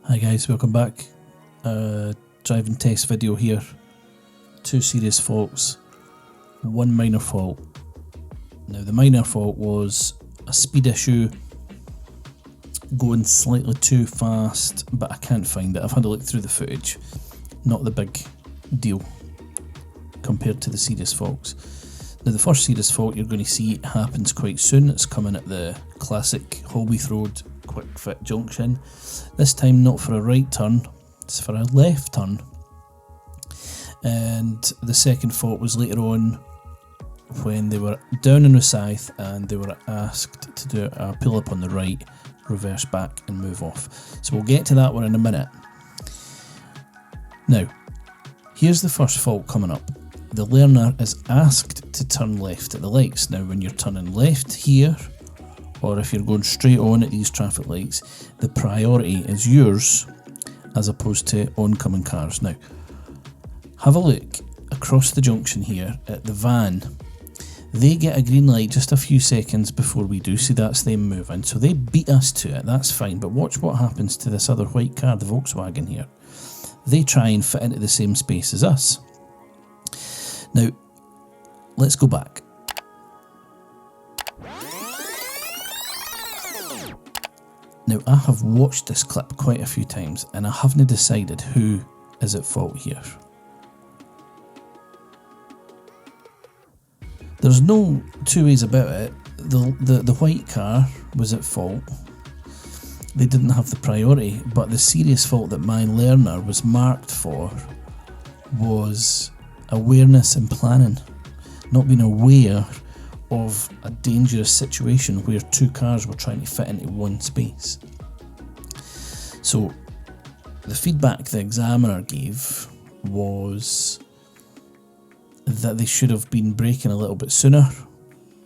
Hi guys, welcome back. Driving test video here. 2 serious faults, 1 minor fault. Now the minor fault was a speed issue, going slightly too fast, but I can't find it. I've had a look through the footage. Not the big deal compared to the serious faults. Now the first serious fault you're going to see happens quite soon. It's coming at the classic Holbeath Road quick fit junction. This time not for a right turn, it's for a left turn. And the second fault was later on when they were down in Rosyth and they were asked to do a pull up on the right, reverse back and move off. So we'll get to that one in a minute. Now, here's the first fault coming up. The learner is asked to turn left at the lights. Now when you're turning left here, or if you're going straight on at these traffic lights, the priority is yours as opposed to oncoming cars. Now, have a look across the junction here at the van. They get a green light just a few seconds before we do, so that's them moving. So they beat us to it, that's fine. But watch what happens to this other white car, the Volkswagen here. They try and fit into the same space as us. Now, let's go back. Now, I have watched this clip quite a few times and I haven't decided who is at fault here. There's no two ways about it. The white car was at fault. They didn't have the priority, but the serious fault that my learner was marked for was awareness and planning. Not being aware of a dangerous situation where 2 cars were trying to fit into one space. So the feedback the examiner gave was that they should have been braking a little bit sooner.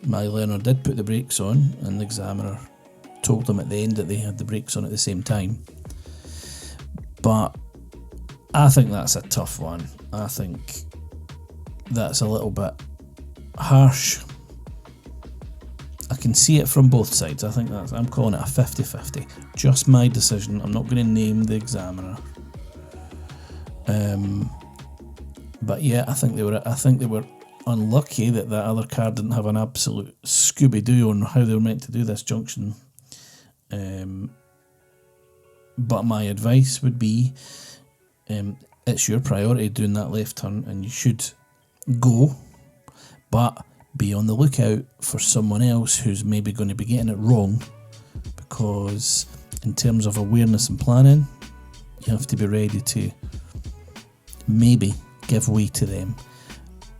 My learner did put the brakes on and the examiner told them at the end that they had the brakes on at the same time. But I think that's a tough one. I think that's a little bit harsh. I can see it from both sides. I think I'm calling it a 50-50. Just my decision. I'm not going to name the examiner. But yeah, I think they were unlucky that other car didn't have an absolute Scooby-Doo on how they were meant to do this junction. But my advice would be, it's your priority doing that left turn, and you should go, but be on the lookout for someone else who's maybe going to be getting it wrong, because in terms of awareness and planning, you have to be ready to maybe give way to them.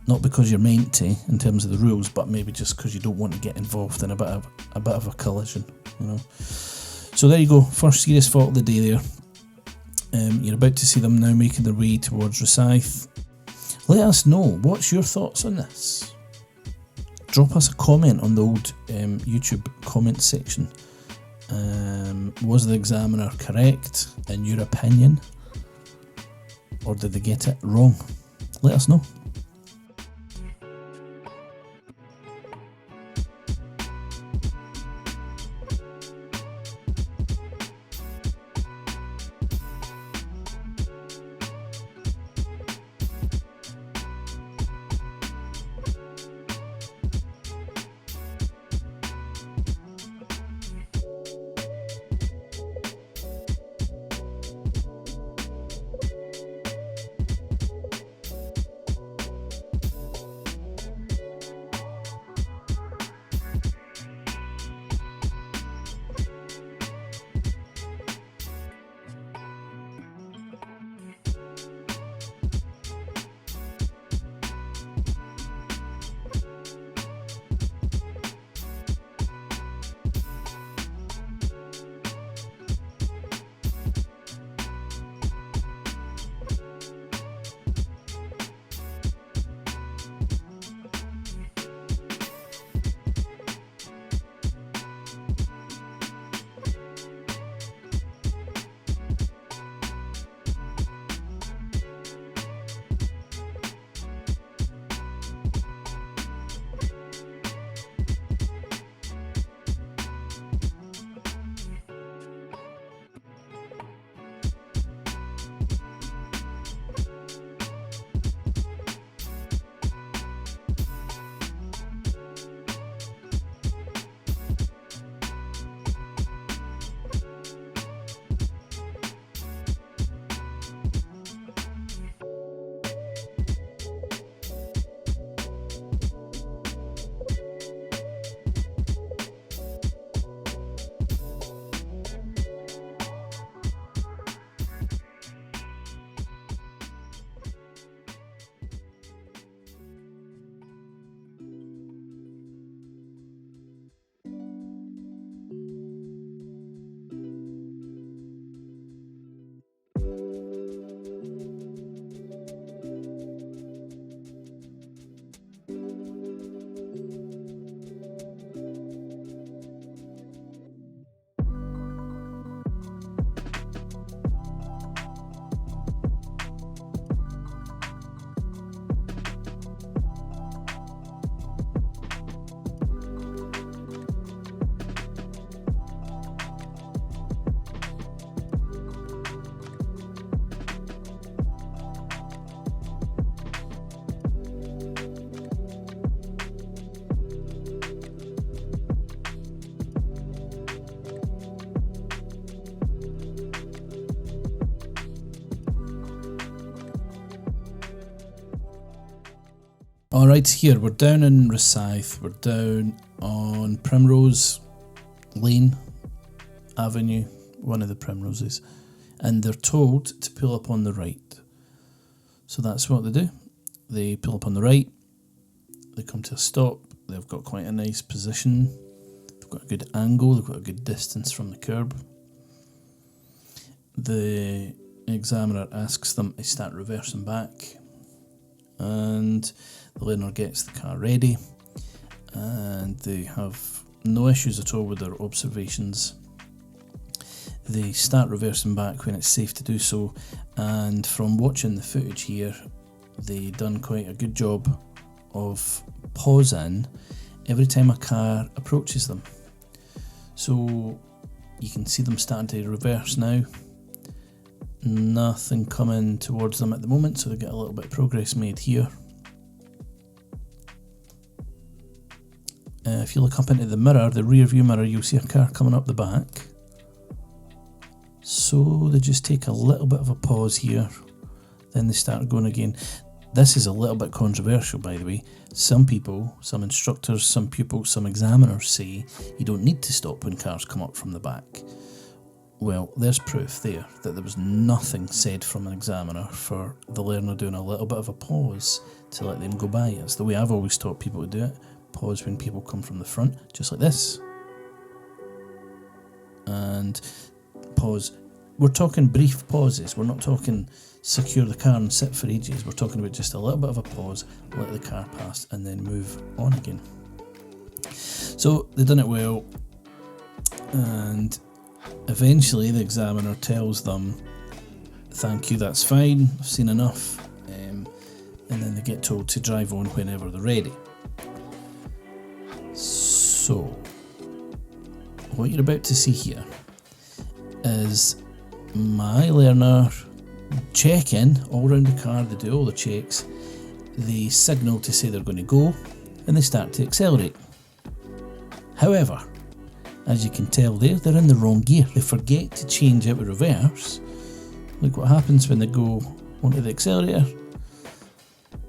Not because you're meant to in terms of the rules, but maybe just because you don't want to get involved in a bit of a collision, you know. So there you go, first serious fault of the day there. You're about to see them now making their way towards Rosyth. Let us know, what's your thoughts on this? Drop us a comment on the old YouTube comment section. Was the examiner correct in your opinion? Or did they get it wrong? Let us know. Alright, here we're down in Rosyth, we're down on Primrose Lane Avenue, one of the Primroses, and they're told to pull up on the right. So that's what they do. They pull up on the right, they come to a stop, they've got quite a nice position, they've got a good angle, they've got a good distance from the curb. The examiner asks them to start reversing back, and the learner gets the car ready, and they have no issues at all with their observations. They start reversing back when it's safe to do so, and from watching the footage here, they done quite a good job of pausing every time a car approaches them. So you can see them starting to reverse now. Nothing coming towards them at the moment, so they get a little bit of progress made here. If you look up into the mirror, the rear view mirror, you'll see a car coming up the back. So they just take a little bit of a pause here, then they start going again. This is a little bit controversial, by the way. Some people, some instructors, some pupils, some examiners say you don't need to stop when cars come up from the back. Well, there's proof there that there was nothing said from an examiner for the learner doing a little bit of a pause to let them go by. It's the way I've always taught people to do it. Pause when people come from the front, just like this. And pause. We're talking brief pauses. We're not talking secure the car and sit for ages. We're talking about just a little bit of a pause, let the car pass, and then move on again. So they've done it well, and eventually the examiner tells them, thank you, that's fine, I've seen enough, and then they get told to drive on whenever they're ready. So what you're about to see here is my learner checking all around the car. They do all the checks, they signal to say they're going to go, and they start to accelerate. However, as you can tell there, they're in the wrong gear. They forget to change out of reverse. Look what happens when they go onto the accelerator.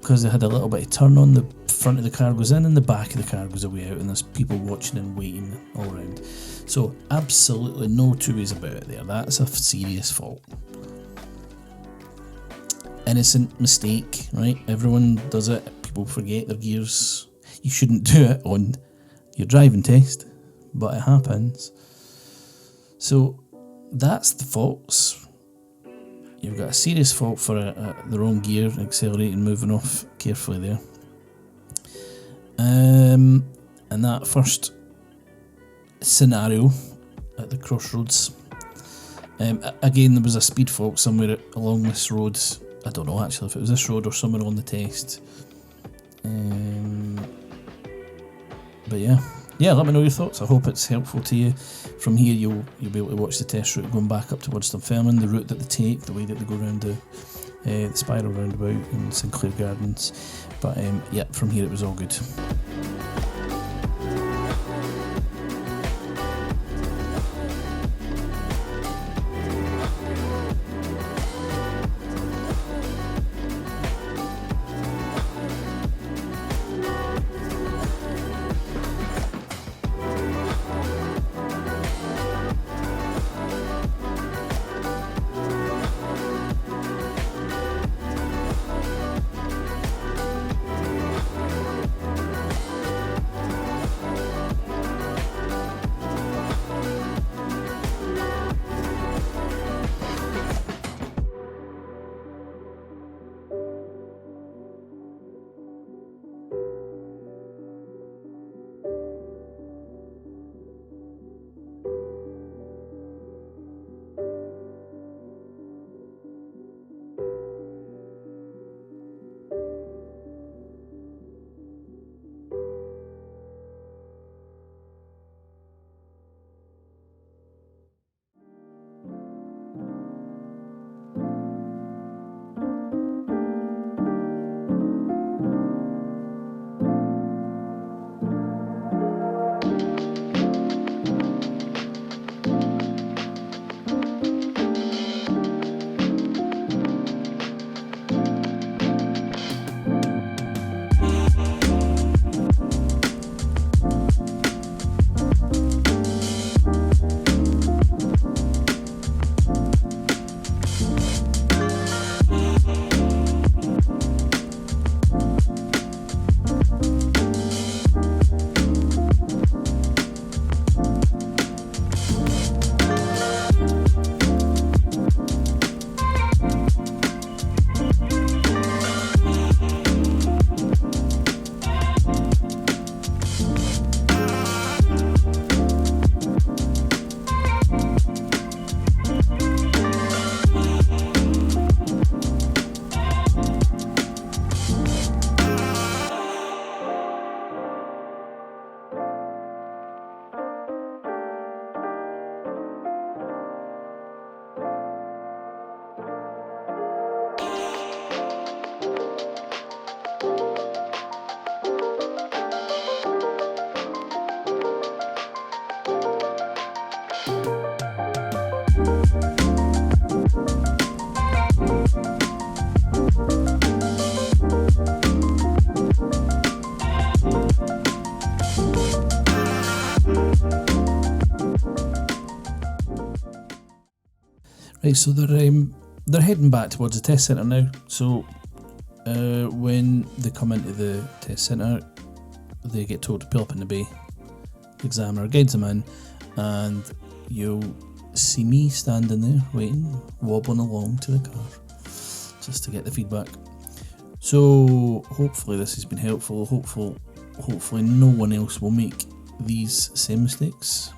Because they had a little bit of turn on, the front of the car goes in and the back of the car goes away out, and there's people watching and waiting all around. So absolutely no two ways about it there. That's a serious fault. Innocent mistake, right? Everyone does it. People forget their gears. You shouldn't do it on your driving test, but it happens. So that's the faults. You've got a serious fault for the wrong gear, accelerating, moving off carefully there. And that first scenario at the crossroads, again there was a speed fault somewhere along this road. I don't know actually if it was this road or somewhere on the test. But yeah, let me know your thoughts. I hope it's helpful to you. From here you'll be able to watch the test route going back up towards Dunfermline, the route that they take, the way that they go around the spiral roundabout in Sinclair Gardens. But yeah, from here it was all good. Right, so they're heading back towards the test centre now. So when they come into the test centre, they get told to pull up in the bay. The examiner guides them in, and you'll see me standing there waiting, wobbling along to the car, just to get the feedback. So hopefully this has been helpful. Hopefully no one else will make these same mistakes.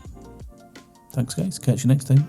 Thanks guys, catch you next time.